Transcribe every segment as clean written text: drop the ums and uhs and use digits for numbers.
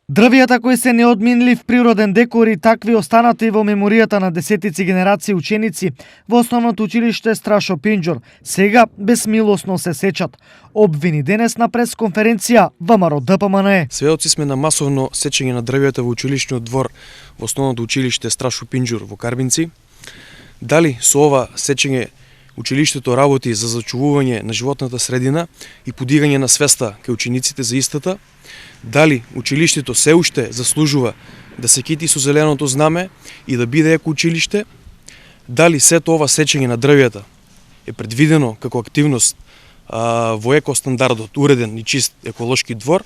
Дрвијата кои се неодменлив природен декор и такви останати во меморијата на десетици генерации ученици во основното училиште Страшо Пинџур сега безмилосно се сечат. Обвини денес на пресконференција ВМРО ДПМНЕ. Сведоци сме на масовно сечење на дрвијата во училишниот двор во основното училиште Страшо Пинџур во Карбинци. Дали со ова сечење училиштето работи за зачувување на животната средина и подигање на свеста кај учениците за истата? Дали училиштето се уште заслужува да се кити со зеленото знаме и да биде еко училиште? Дали сето ова сечење на дрвијата е предвидено како активност во екостандардот, уреден и чист еколошки двор?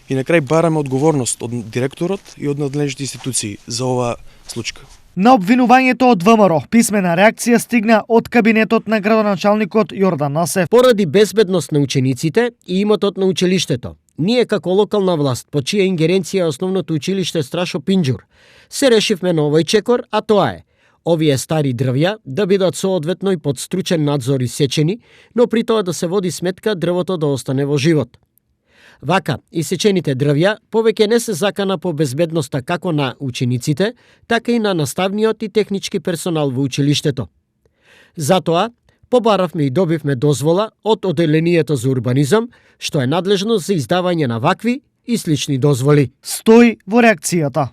И на крај бараме одговорност од директорот и од надлежните институции за оваа случка. На обвинувањето од ВМРО писмена реакција стигна од кабинетот на градоначалникот Јордан Насев. Поради безбедност на учениците и имотот на училиштето, ние како локална власт, по чија ингеренција е основното училиште Страшо Пинџур, се решивме на овој чекор, а тоа е овие стари дрвја да бидат соодветно и под стручен надзор исечени, но при тоа да се води сметка дрвото да остане во живот. Вака, исечените дрвја повеќе не се закана по безбедноста како на учениците, така и на наставниот и технички персонал во училиштето. Затоа, побаравме и добивме дозвола од Оделението за урбанизам, што е надлежно за издавање на вакви и слични дозволи. Стои во реакцијата.